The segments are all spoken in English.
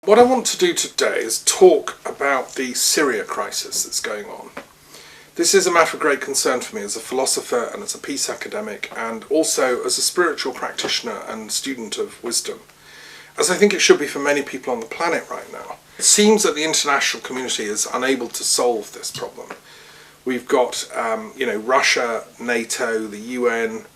What I want to do today is talk about the Syria crisis that's going on. This is a matter of great concern for me as a philosopher and as a peace academic, and also as a spiritual practitioner and student of wisdom, as I think it should be for many people on the planet right now. It seems that the international community is unable to solve this problem. We've got Russia, NATO, the UN,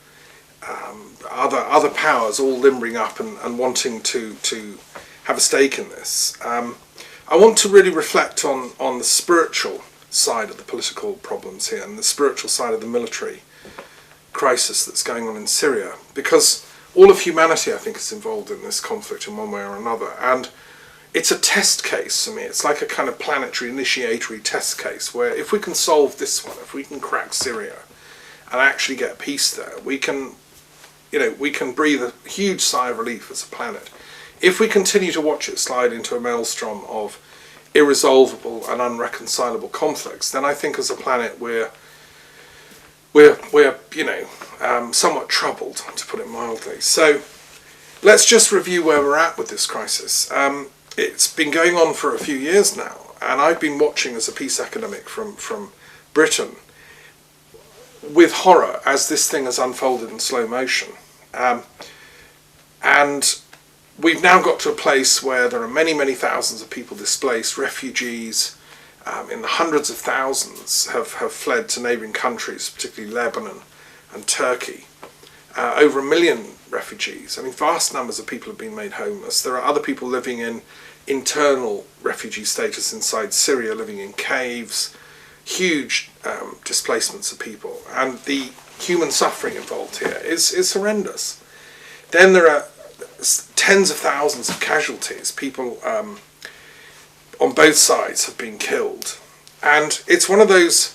other powers all limbering up and wanting to have a stake in this. I want to really reflect on the spiritual side of the political problems here and the spiritual side of the military crisis that's going on in Syria, because all of humanity, I think, is involved in this conflict in one way or another, and it's a test case for me. It's like a kind of planetary initiatory test case where if we can solve this one, if we can crack Syria and actually get peace there, we can breathe a huge sigh of relief as a planet. If we continue to watch it slide into a maelstrom of irresolvable and unreconcilable conflicts, then I think as a planet we're somewhat troubled, to put it mildly. So let's just review where we're at with this crisis. It's been going on for a few years now, and I've been watching as a peace academic from Britain with horror as this thing has unfolded in slow motion. And we've now got to a place where there are many, many thousands of people displaced, refugees, in the hundreds of thousands have fled to neighbouring countries, particularly Lebanon and Turkey. Over 1 million refugees. I mean, vast numbers of people have been made homeless. There are other people living in internal refugee status inside Syria, living in caves, huge displacements of people, and the human suffering involved here is horrendous. Then there are tens of thousands of casualties. People on both sides have been killed, and it's one of those.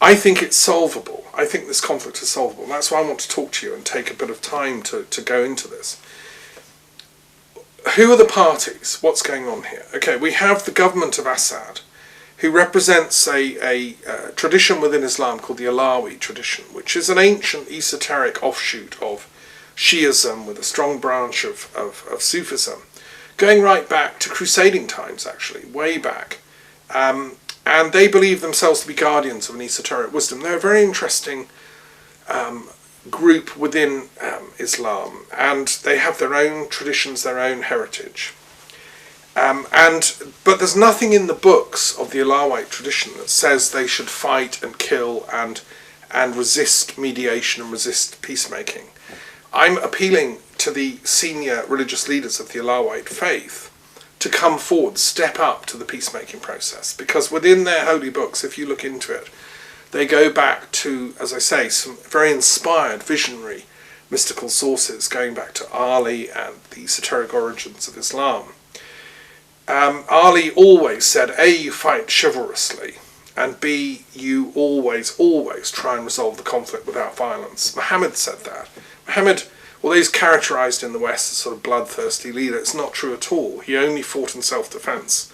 I think it's solvable. I think this conflict is solvable. And that's why I want to talk to you and take a bit of time to go into this. Who are the parties? What's going on here? Okay, we have the government of Assad, who represents a tradition within Islam called the Alawi tradition, which is an ancient esoteric offshoot of Shiism with a strong branch of Sufism, going right back to crusading times, actually, way back. And they believe themselves to be guardians of an esoteric wisdom. They're a very interesting group within Islam, and they have their own traditions, their own heritage. But there's nothing in the books of the Alawite tradition that says they should fight and kill and resist mediation and resist peacemaking. I'm appealing to the senior religious leaders of the Alawite faith to come forward, step up to the peacemaking process, because within their holy books, if you look into it, they go back to, as I say, some very inspired, visionary, mystical sources, going back to Ali and the esoteric origins of Islam. Ali always said, A, you fight chivalrously, and B, you always try and resolve the conflict without violence. Muhammad said that. Muhammad, although he's characterised in the West as sort of bloodthirsty leader, it's not true at all. He only fought in self-defence.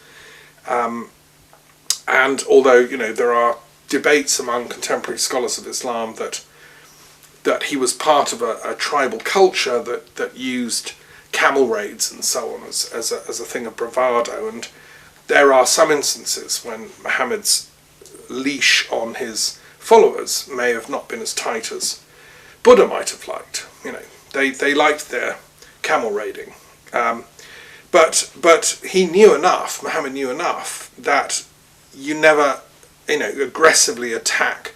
And although, there are debates among contemporary scholars of Islam that he was part of a tribal culture that used camel raids and so on as a thing of bravado, and there are some instances when Muhammad's leash on his followers may have not been as tight as Buddha might have liked. They liked their camel raiding, but he knew enough. Muhammad knew enough that you never aggressively attack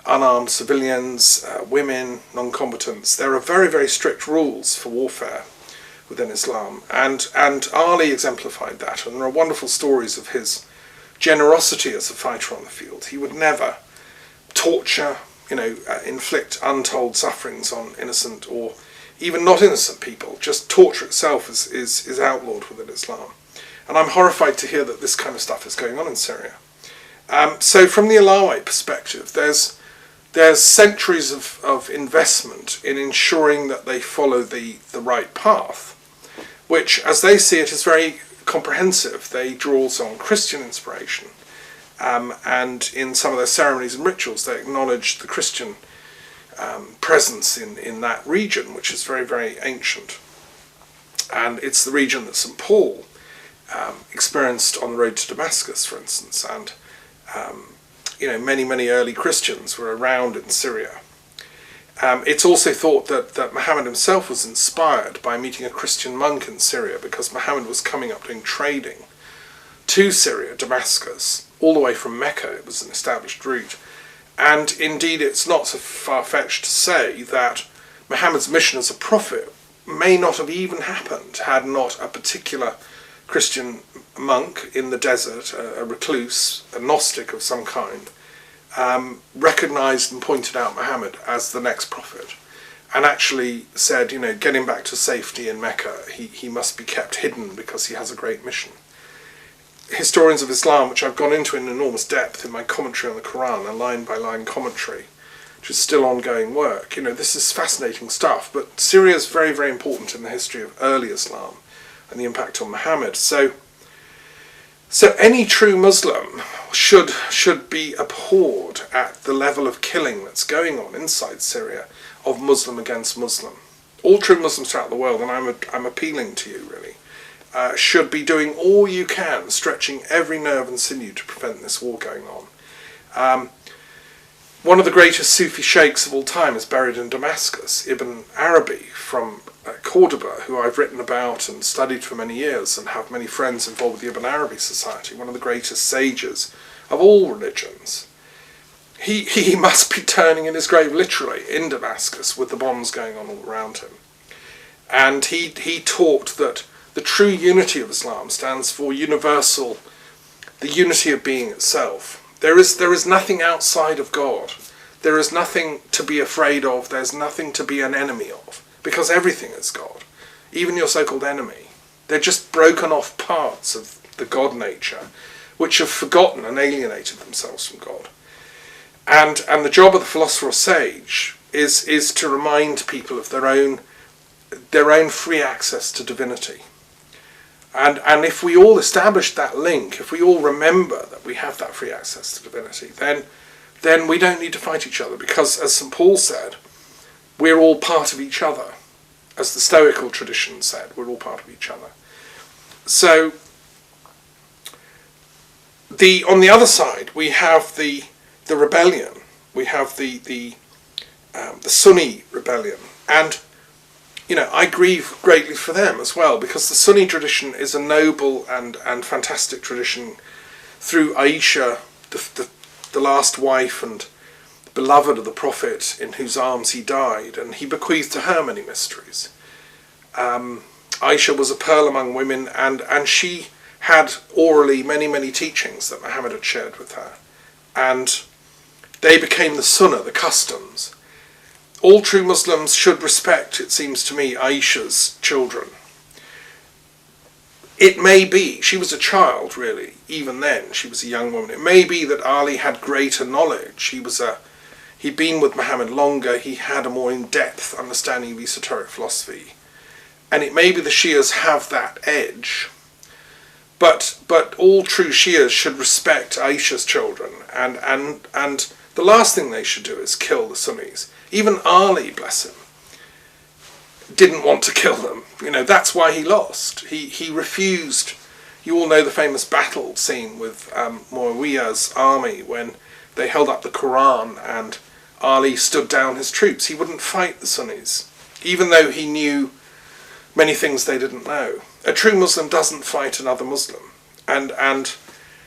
unarmed civilians, women, non-combatants. There are very, very strict rules for warfare within Islam, and Ali exemplified that, and there are wonderful stories of his generosity as a fighter on the field. He would never torture, inflict untold sufferings on innocent or even not innocent people. Just torture itself is outlawed within Islam, and I'm horrified to hear that this kind of stuff is going on in Syria. So from the Alawite perspective, there's centuries of investment in ensuring that they follow the right path, which, as they see it, is very comprehensive. They draw on Christian inspiration, and in some of their ceremonies and rituals they acknowledge the Christian presence in that region, which is very, very ancient. And it's the region that St. Paul experienced on the road to Damascus, for instance, and many early Christians were around in Syria. It's also thought that Muhammad himself was inspired by meeting a Christian monk in Syria, because Muhammad was coming up doing trading to Syria, Damascus, all the way from Mecca. It was an established route. And indeed, it's not so far-fetched to say that Muhammad's mission as a prophet may not have even happened had not a particular Christian monk in the desert, a recluse, a Gnostic of some kind, recognized and pointed out Muhammad as the next prophet, and actually said, get him back to safety in Mecca. He must be kept hidden because he has a great mission. Historians of Islam, which I've gone into in enormous depth in my commentary on the Quran, a line-by-line commentary, which is still ongoing work. This is fascinating stuff, but Syria is very, very important in the history of early Islam and the impact on Muhammad. So any true Muslim should be abhorred at the level of killing that's going on inside Syria of Muslim against Muslim. All true Muslims throughout the world, and I'm appealing to you really, should be doing all you can, stretching every nerve and sinew to prevent this war going on. One of the greatest Sufi sheikhs of all time is buried in Damascus, Ibn Arabi from Cordoba, who I've written about and studied for many years and have many friends involved with the Ibn Arabi Society, one of the greatest sages of all religions. He must be turning in his grave literally in Damascus with the bombs going on all around him. And he taught that the true unity of Islam stands for universal, the unity of being itself. There is nothing outside of God. There is nothing to be afraid of. There's nothing to be an enemy of, because everything is God, even your so-called enemy. They're just broken off parts of the God nature, which have forgotten and alienated themselves from God. And the job of the philosopher or sage is to remind people of their own free access to divinity. And if we all establish that link, if we all remember that we have that free access to divinity, then we don't need to fight each other, because, as St. Paul said, we're all part of each other. As the Stoical tradition said, we're all part of each other. So, on the other side, we have the rebellion. We have the Sunni Rebellion. And I grieve greatly for them as well, because the Sunni tradition is a noble and fantastic tradition through Aisha, the last wife and beloved of the Prophet, in whose arms he died, and he bequeathed to her many mysteries. Aisha was a pearl among women, and she had orally many teachings that Muhammad had shared with her, and they became the sunnah, the customs. All true Muslims should respect, it seems to me, Aisha's children. It may be, she was a child really, even then, she was a young woman. It may be that Ali had greater knowledge. He'd been with Muhammad longer, he had a more in-depth understanding of esoteric philosophy. And it may be the Shias have that edge. But all true Shias should respect Aisha's children, and the last thing they should do is kill the Sunnis. Even Ali, bless him, didn't want to kill them. That's why he lost. He refused. You all know the famous battle scene with Muawiyah's army when they held up the Quran and Ali stood down his troops. He wouldn't fight the Sunnis, even though he knew many things they didn't know. A true Muslim doesn't fight another Muslim. And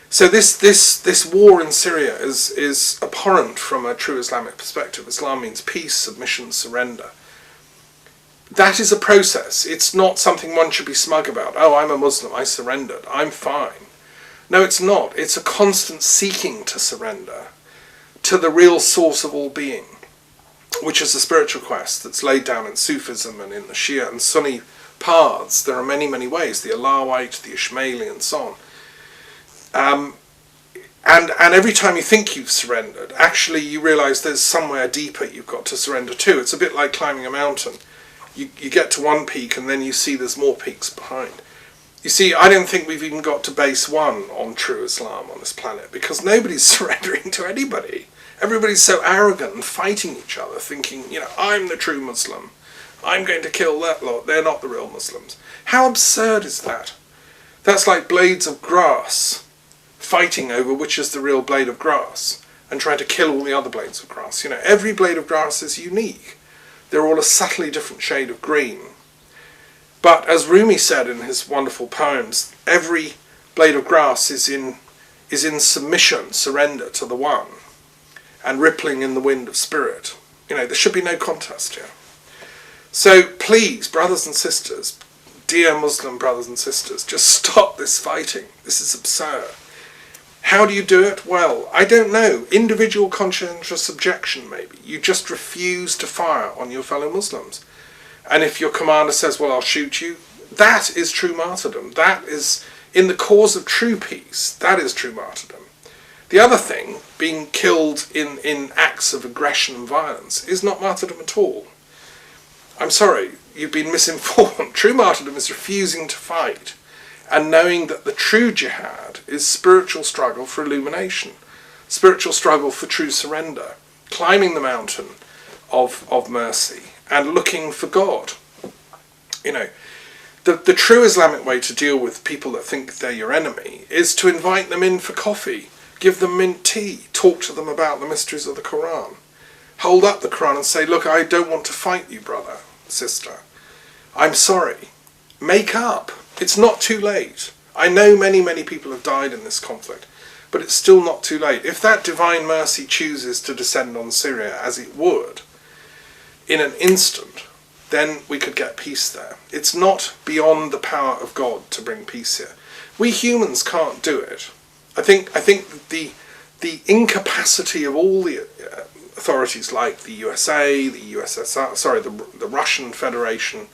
so this war in Syria is abhorrent from a true Islamic perspective. Islam means peace, submission, surrender. That is a process. It's not something one should be smug about. Oh, I'm a Muslim, I surrendered, I'm fine. No, it's not. It's a constant seeking to surrender to the real source of all being, which is the spiritual quest that's laid down in Sufism and in the Shia and Sunni paths. There are many ways, the Alawite, the Ismaili, and so on. And every time you think you've surrendered, actually you realise there's somewhere deeper you've got to surrender to. It's a bit like climbing a mountain. You get to one peak and then you see there's more peaks behind. You see, I don't think we've even got to base one on true Islam on this planet, because nobody's surrendering to anybody. Everybody's so arrogant and fighting each other, thinking, I'm the true Muslim. I'm going to kill that lot. They're not the real Muslims. How absurd is that? That's like blades of grass fighting over which is the real blade of grass and trying to kill all the other blades of grass. Every blade of grass is unique. They're all a subtly different shade of green. But as Rumi said in his wonderful poems, every blade of grass is in submission, surrender to the one, and rippling in the wind of spirit. There should be no contest here. So please, brothers and sisters, dear Muslim brothers and sisters, just stop this fighting. This is absurd. How do you do it? Well, I don't know. Individual conscientious subjection, maybe. You just refuse to fire on your fellow Muslims. And if your commander says, well, I'll shoot you, that is true martyrdom. That is, in the cause of true peace, that is true martyrdom. The other thing, being killed in acts of aggression and violence, is not martyrdom at all. I'm sorry, you've been misinformed. True martyrdom is refusing to fight and knowing that the true jihad is spiritual struggle for illumination, spiritual struggle for true surrender, climbing the mountain of mercy and looking for God. The true Islamic way to deal with people that think they're your enemy is to invite them in for coffee, give them mint tea, talk to them about the mysteries of the Quran. Hold up the Quran and say, look, I don't want to fight you, brother, sister. I'm sorry. Make up. It's not too late. I know many, many people have died in this conflict, but it's still not too late. If that divine mercy chooses to descend on Syria, as it would, in an instant, then we could get peace there. It's not beyond the power of God to bring peace here. We humans can't do it. I think the incapacity of all the authorities like the USA, the USSR, the Russian Federation,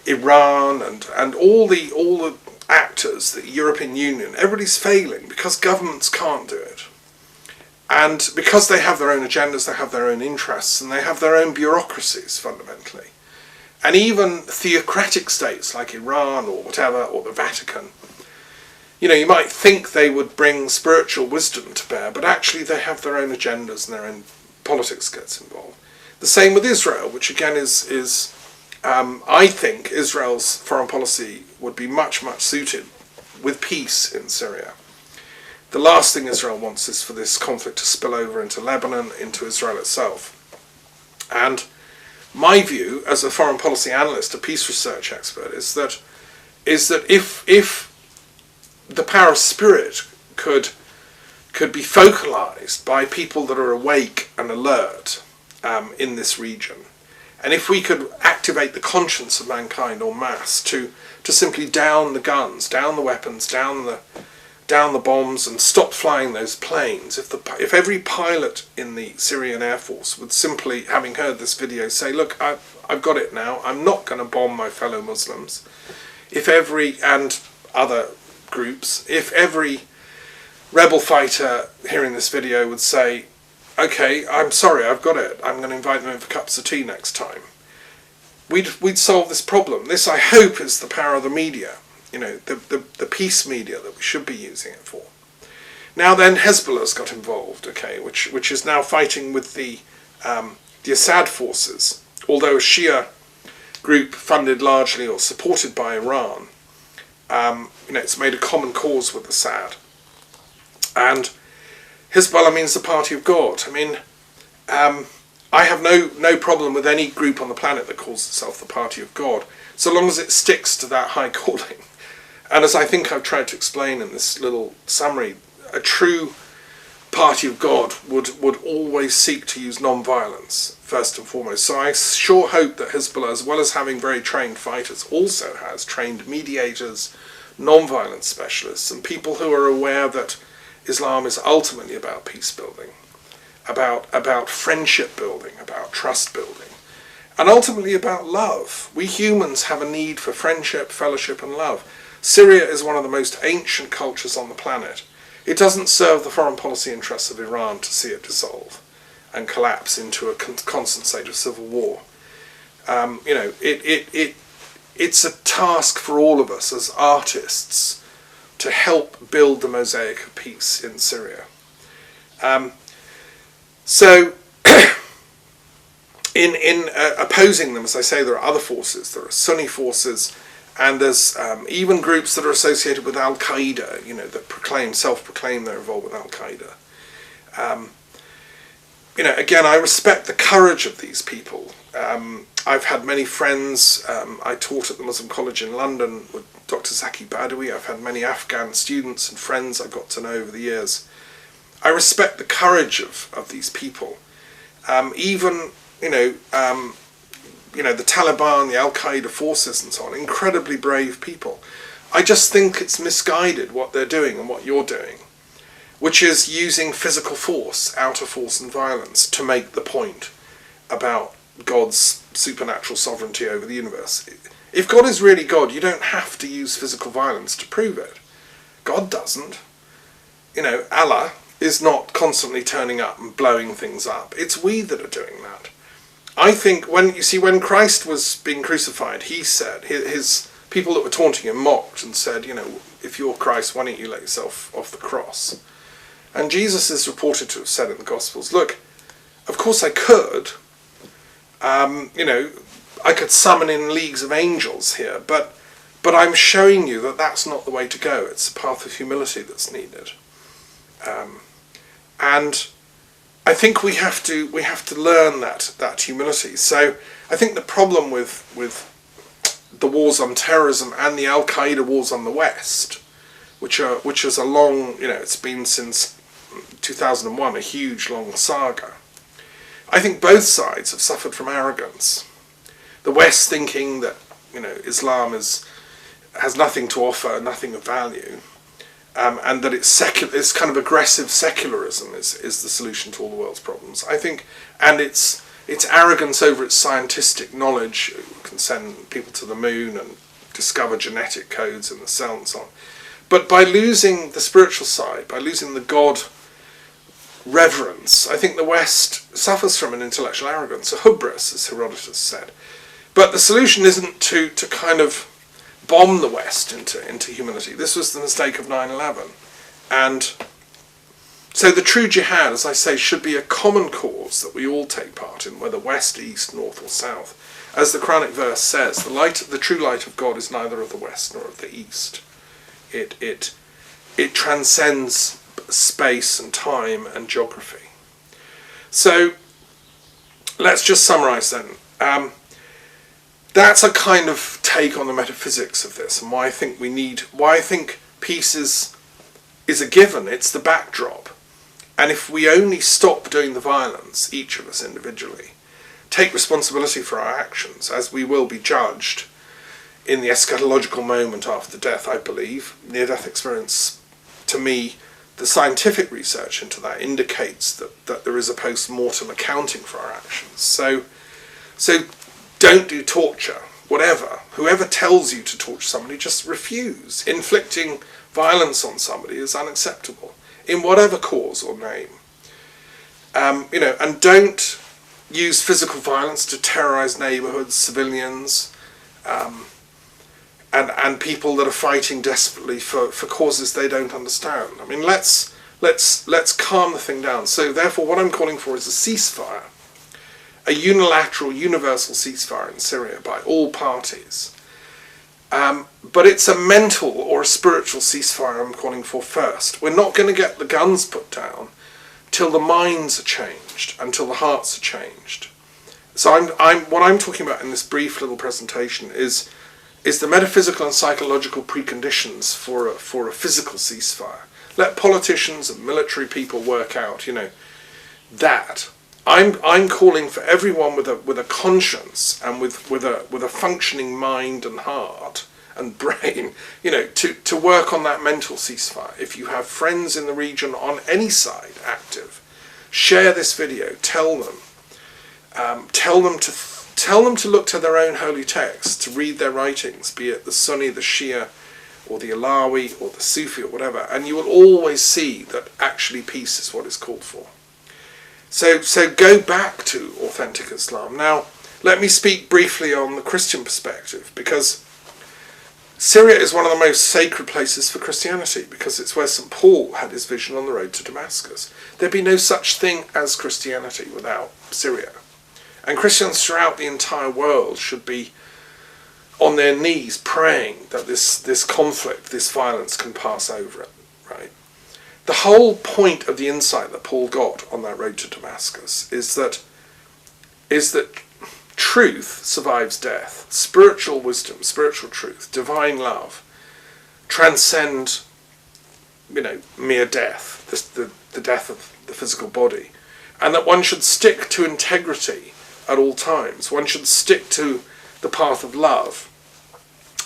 Iran and all the actors, the European Union, everybody's failing because governments can't do it. And because they have their own agendas, they have their own interests, and they have their own bureaucracies, fundamentally. And even theocratic states like Iran or whatever, or the Vatican, you might think they would bring spiritual wisdom to bear, but actually they have their own agendas and their own politics gets involved. The same with Israel, which again is I think Israel's foreign policy would be much, much suited with peace in Syria. The last thing Israel wants is for this conflict to spill over into Lebanon, into Israel itself. And my view, as a foreign policy analyst, a peace research expert, is that if the power of spirit could be focalized by people that are awake and alert in this region, and if we could activate the conscience of mankind en masse to simply down the guns, down the weapons, down the bombs, and stop flying those planes, if every pilot in the Syrian Air Force would simply, having heard this video, say, look, I've got it now, I'm not going to bomb my fellow Muslims, and other groups, if every rebel fighter hearing this video would say, okay, I'm sorry, I've got it, I'm going to invite them in for cups of tea next time, we'd solve this problem. This, I hope, is the power of the media, the peace media that we should be using it for. Now then, Hezbollah's got involved, okay, which is now fighting with the Assad forces, although a Shia group funded largely or supported by Iran. It's made a common cause with Assad. And Hezbollah means the party of God. I have no problem with any group on the planet that calls itself the party of God, so long as it sticks to that high calling. And as I think I've tried to explain in this little summary, a true party of God would always seek to use non-violence, first and foremost. So I sure hope that Hezbollah, as well as having very trained fighters, also has trained mediators, non-violence specialists, and people who are aware that Islam is ultimately about peace building, about friendship building, about trust building, and ultimately about love. We humans have a need for friendship, fellowship, and love. Syria is one of the most ancient cultures on the planet. It doesn't serve the foreign policy interests of Iran to see it dissolve and collapse into a constant state of civil war. It's a task for all of us as artists to help build the mosaic of peace in Syria. In opposing them, as I say, there are other forces. There are Sunni forces And there's even groups that are associated with Al-Qaeda, that self-proclaim they're involved with Al-Qaeda. Again, I respect the courage of these people. I've had many friends. I taught at the Muslim College in London with Dr. Zaki Badawi. I've had many Afghan students and friends I got to know over the years. I respect the courage of these people. Even the Taliban, the Al-Qaeda forces and so on, incredibly brave people. I just think it's misguided what they're doing and what you're doing, which is using physical force, outer force and violence to make the point about God's supernatural sovereignty over the universe. If God is really God, you don't have to use physical violence to prove it. God doesn't. Allah is not constantly turning up and blowing things up. It's we that are doing that. I think when Christ was being crucified, he said, his people that were taunting him mocked and said, if you're Christ, why don't you let yourself off the cross? And Jesus is reported to have said in the Gospels, look, of course I could, I could summon in leagues of angels here, but I'm showing you that that's not the way to go. It's a path of humility that's needed. And I think we have to learn that humility. So I think the problem with the wars on terrorism and the Al-Qaeda wars on the West, which is a long, it's been since 2001, a huge long saga. I think both sides have suffered from arrogance. The West thinking that Islam has nothing to offer, nothing of value. And that it's kind of aggressive secularism is the solution to all the world's problems. I think, and its arrogance over its scientific knowledge can send people to the moon and discover genetic codes in the cell and so on. But by losing the spiritual side, by losing the God reverence, I think the West suffers from an intellectual arrogance, a hubris, as Herodotus said. But the solution isn't to kind of bomb the West into humility. This was the mistake of 9/11. And so the true jihad, as I say, should be a common cause that we all take part in, whether West, East, North or South. As the Quranic verse says, the true light of God is neither of the West nor of the East. It transcends space and time and geography. So let's just summarize then. That's a kind of take on the metaphysics of this, and why I think peace is a given. It's the backdrop. And if we only stop doing the violence, each of us individually, take responsibility for our actions, as we will be judged in the eschatological moment after death, I believe. Near-death experience, to me, the scientific research into that indicates that there is a post-mortem accounting for our actions. So don't do torture, whatever. Whoever tells you to torture somebody, just refuse. Inflicting violence on somebody is unacceptable, in whatever cause or name. And don't use physical violence to terrorize neighborhoods, civilians, and people that are fighting desperately for causes they don't understand. I mean, let's calm the thing down. So therefore, what I'm calling for is a ceasefire. A unilateral, universal ceasefire in Syria by all parties. But it's a mental or a spiritual ceasefire I'm calling for first. We're not going to get the guns put down till the minds are changed, until the hearts are changed. So what I'm talking about in this brief little presentation is the metaphysical and psychological preconditions for a physical ceasefire. Let politicians and military people work out, that. I'm calling for everyone with a conscience and with a functioning mind and heart and brain, to work on that mental ceasefire. If you have friends in the region on any side active, share this video. Tell them to look to their own holy texts, to read their writings, be it the Sunni, the Shia, or the Alawi, or the Sufi, or whatever, and you will always see that actually peace is what is called for. So go back to authentic Islam. Now, let me speak briefly on the Christian perspective, because Syria is one of the most sacred places for Christianity, because it's where St. Paul had his vision on the road to Damascus. There'd be no such thing as Christianity without Syria. And Christians throughout the entire world should be on their knees praying that this conflict, this violence can pass over it, right? The whole point of the insight that Paul got on that road to Damascus is that truth survives death. Spiritual wisdom, spiritual truth, divine love transcend, mere death, the death of the physical body, and that one should stick to integrity at all times. One should stick to the path of love.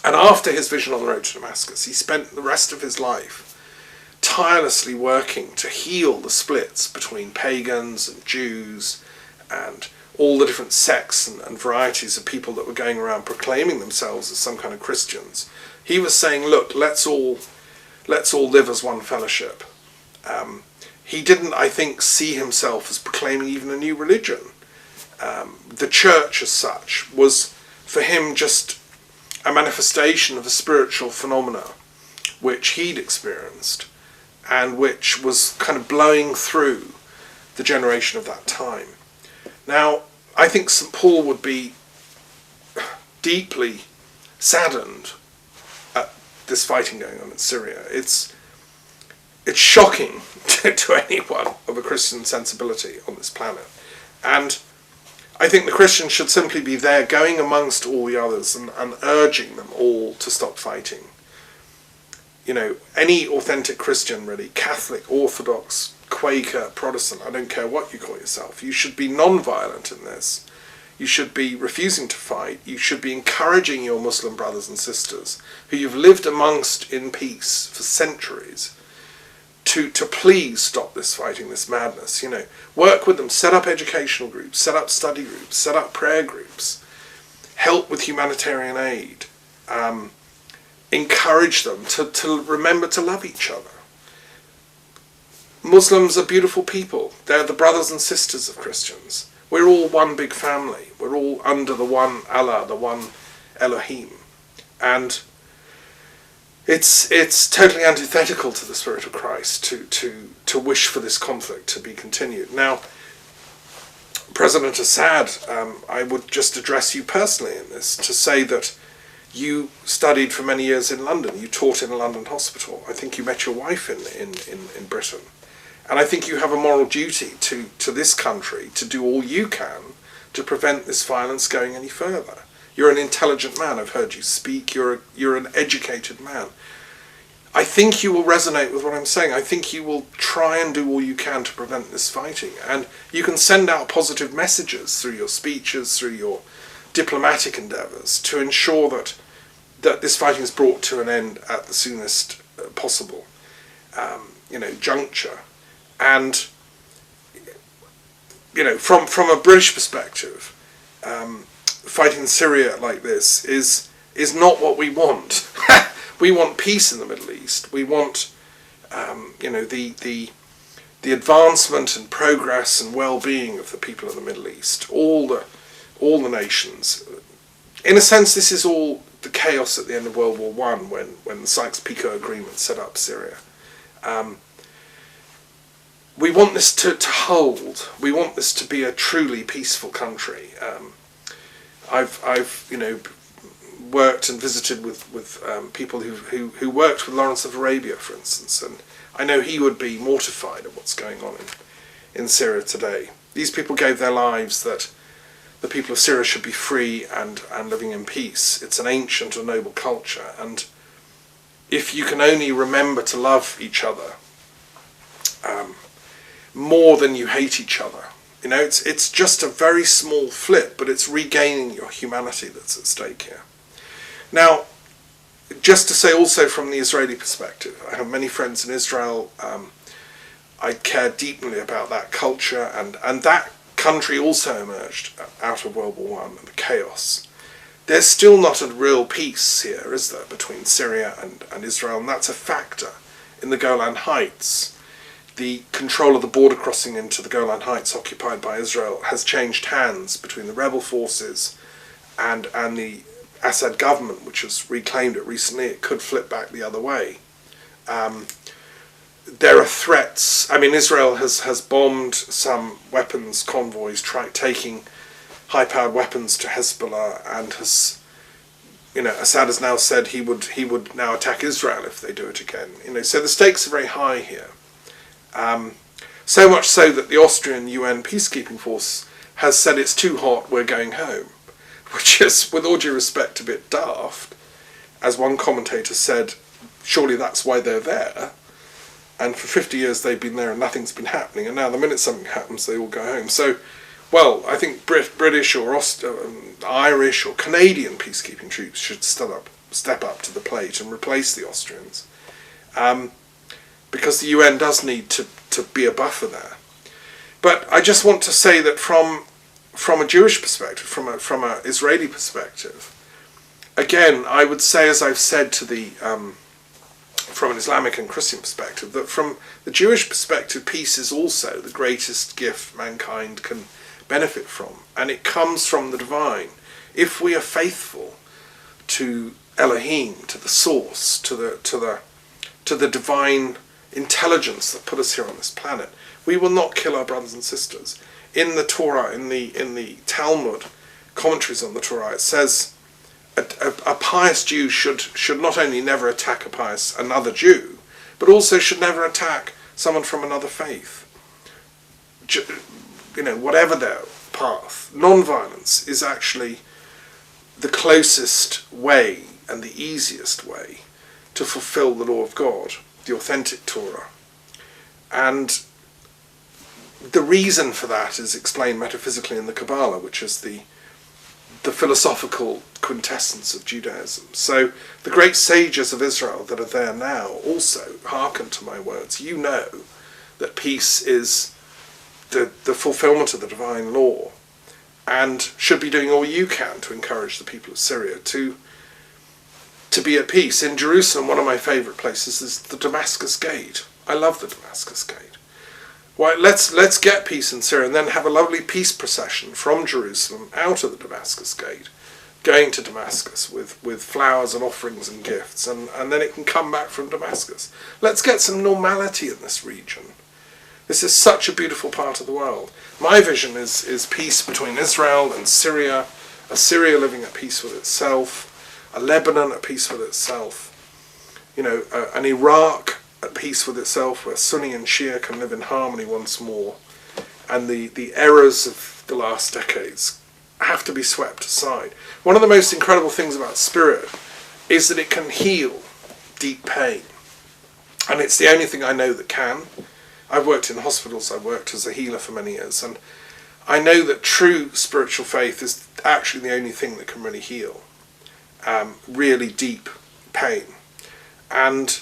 And after his vision on the road to Damascus, he spent the rest of his life tirelessly working to heal the splits between pagans and Jews and all the different sects and varieties of people that were going around proclaiming themselves as some kind of Christians. He was saying, look, let's all live as one fellowship. He didn't, I think, see himself as proclaiming even a new religion. The church as such was for him just a manifestation of a spiritual phenomena which he'd experienced and which was kind of blowing through the generation of that time. Now, I think St. Paul would be deeply saddened at this fighting going on in Syria. It's shocking to anyone of a Christian sensibility on this planet. And I think the Christian should simply be there going amongst all the others and urging them all to stop fighting. Any authentic Christian, really, Catholic, Orthodox, Quaker, Protestant, I don't care what you call yourself, you should be non-violent in this. You should be refusing to fight. You should be encouraging your Muslim brothers and sisters who you've lived amongst in peace for centuries to please stop this fighting, this madness. Work with them, set up educational groups, set up study groups, set up prayer groups, help with humanitarian aid, encourage them to remember to love each other. Muslims are beautiful people. They're the brothers and sisters of Christians. We're all one big family. We're all under the one Allah, the one Elohim. And it's totally antithetical to the spirit of Christ to wish for this conflict to be continued. Now, President Assad, I would just address you personally in this to say that you studied for many years in London. You taught in a London hospital. I think you met your wife in Britain. And I think you have a moral duty to this country to do all you can to prevent this violence going any further. You're an intelligent man. I've heard you speak. You're an educated man. I think you will resonate with what I'm saying. I think you will try and do all you can to prevent this fighting. And you can send out positive messages through your speeches, through your diplomatic endeavours to ensure that this fighting is brought to an end at the soonest possible juncture. And from a British perspective, fighting Syria like this is not what we want. We want peace in the Middle East. We want the advancement and progress and well-being of the people of the Middle East, all the nations. In a sense, this is all the chaos at the end of World War I when the Sykes-Picot Agreement set up Syria. We want this to hold. We want this to be a truly peaceful country. I've worked and visited with people who worked with Lawrence of Arabia, for instance, and I know he would be mortified at what's going on in Syria today. These people gave their lives that the people of Syria should be free and living in peace. It's an ancient and noble culture, and if you can only remember to love each other more than you hate each other, it's just a very small flip, but it's regaining your humanity that's at stake here. Now, just to say also from the Israeli perspective, I have many friends in Israel. I care deeply about that culture, and that country also emerged out of World War I and the chaos. There's still not a real peace here, is there, between Syria and Israel, and that's a factor in the Golan Heights. The control of the border crossing into the Golan Heights occupied by Israel has changed hands between the rebel forces and the Assad government, which has reclaimed it recently. It could flip back the other way. There are threats. Israel has bombed some weapons convoys taking high-powered weapons to Hezbollah and has Assad has now said he would now attack Israel if they do it again. So the stakes are very high here. So much so that the Austrian UN peacekeeping force has said it's too hot, we're going home, which is, with all due respect, a bit daft. As one commentator said, surely that's why they're there. And for 50 years they've been there and nothing's been happening, and now the minute something happens they all go home. So, well, I think British or Irish or Canadian peacekeeping troops should step up to the plate and replace the Austrians, because the UN does need to be a buffer there. But I just want to say that from a Jewish perspective, from an Israeli perspective, again, I would say, as I've said from an Islamic and Christian perspective, that from the Jewish perspective, peace is also the greatest gift mankind can benefit from, and it comes from the divine. If we are faithful to Elohim, to the source, to the divine intelligence that put us here on this planet, we will not kill our brothers and sisters. In the Torah, in the Talmud commentaries on the Torah, it says a pious Jew should not only never attack another Jew, but also should never attack someone from another faith. Whatever their path, non-violence is actually the closest way and the easiest way to fulfill the law of God, the authentic Torah. And the reason for that is explained metaphysically in the Kabbalah, which is the philosophical quintessence of Judaism. So the great sages of Israel that are there now also hearken to my words. You know that peace is the fulfillment of the divine law, and should be doing all you can to encourage the people of Syria to be at peace. In Jerusalem, one of my favourite places is the Damascus Gate. I love the Damascus Gate. Why, let's get peace in Syria and then have a lovely peace procession from Jerusalem out of the Damascus Gate, going to Damascus with flowers and offerings and gifts, and then it can come back from Damascus. Let's get some normality in this region. This is such a beautiful part of the world. My vision is peace between Israel and Syria, a Syria living at peace with itself, a Lebanon at peace with itself, an Iraq at peace with itself, where Sunni and Shia can live in harmony once more, and the errors of the last decades have to be swept aside. One of the most incredible things about spirit is that it can heal deep pain, and it's the only thing I know that can. I've worked in hospitals, I've worked as a healer for many years, and I know that true spiritual faith is actually the only thing that can really heal really deep pain. And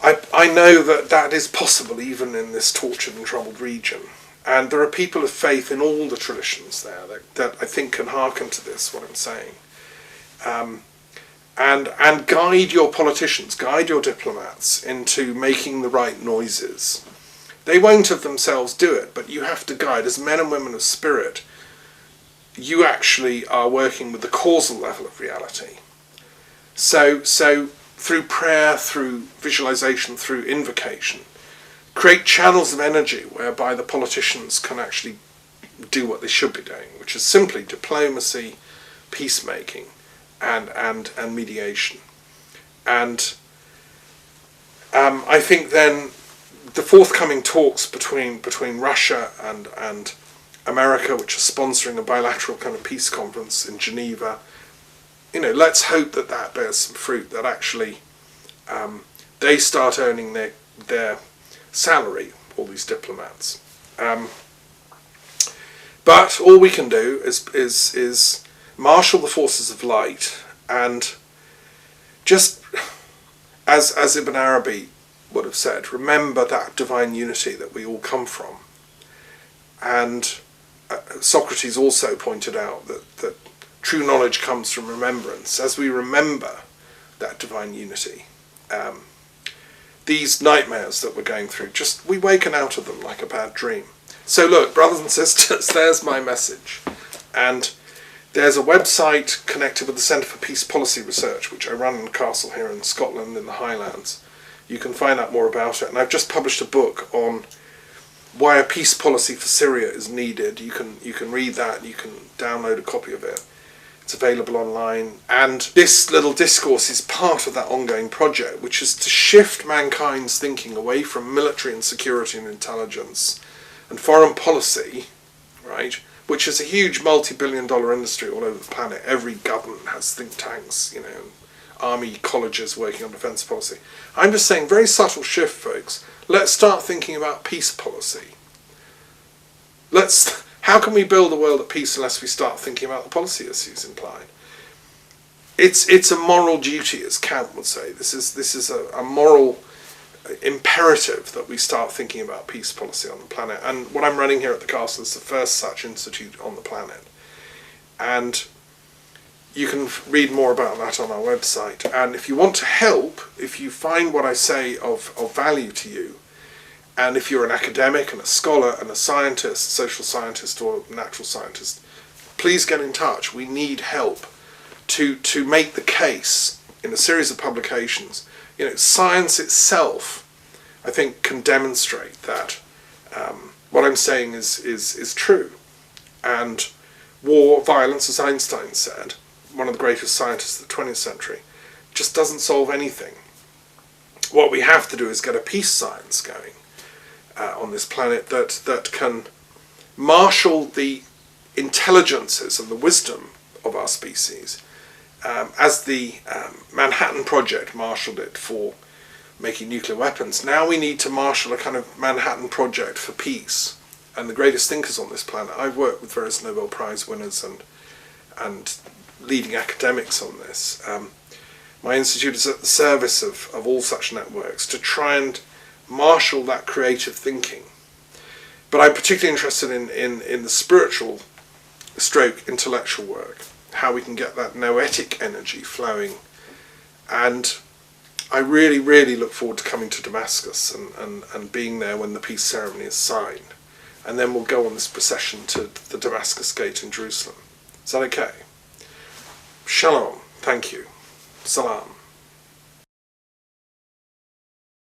I know that is possible even in this tortured and troubled region. And there are people of faith in all the traditions there that I think can hearken to this, what I'm saying. And guide your politicians, guide your diplomats into making the right noises. They won't of themselves do it, but you have to guide. As men and women of spirit, you actually are working with the causal level of reality. So through prayer, through visualization, through invocation, create channels of energy whereby the politicians can actually do what they should be doing, which is simply diplomacy, peacemaking, and mediation. And I think then the forthcoming talks between Russia and America, which are sponsoring a bilateral kind of peace conference in Geneva, let's hope that bears some fruit, that actually they start earning their salary, all these diplomats. But all we can do is marshal the forces of light, and just as Ibn Arabi would have said, remember that divine unity that we all come from. And Socrates also pointed out that true knowledge comes from remembrance. As we remember that divine unity, these nightmares that we're going through, we waken out of them like a bad dream. So look, brothers and sisters, there's my message. And there's a website connected with the Centre for Peace Policy Research, which I run in a castle here in Scotland in the Highlands. You can find out more about it. And I've just published a book on why a peace policy for Syria is needed. You can read that, you can download a copy of it. It's available online, and this little discourse is part of that ongoing project, which is to shift mankind's thinking away from military and security and intelligence and foreign policy, right, which is a huge multi-billion-dollar industry all over the planet. Every government has think tanks, army colleges working on defence policy. I'm just saying, very subtle shift, folks. Let's start thinking about peace policy. How can we build a world at peace unless we start thinking about the policy issues implied? It's a moral duty, as Kant would say. This is a moral imperative that we start thinking about peace policy on the planet. And what I'm running here at the castle is the first such institute on the planet. And you can read more about that on our website. And if you want to help, if you find what I say of value to you, and if you're an academic and a scholar and a scientist, social scientist or natural scientist, please get in touch. We need help to make the case in a series of publications. Science itself, I think, can demonstrate that what I'm saying is true. And war, violence, as Einstein said, one of the greatest scientists of the 20th century, just doesn't solve anything. What we have to do is get a peace science going on this planet that can marshal the intelligences and the wisdom of our species, as the Manhattan Project marshalled it for making nuclear weapons. Now we need to marshal a kind of Manhattan Project for peace. And the greatest thinkers on this planet, I've worked with various Nobel Prize winners and leading academics on this. My institute is at the service of all such networks to try and marshal that creative thinking. But I'm particularly interested in the spiritual stroke intellectual work, how we can get that noetic energy flowing. And I really, really look forward to coming to Damascus and being there when the peace ceremony is signed. And then we'll go on this procession to the Damascus Gate in Jerusalem. Is that okay? Shalom. Thank you. Salam.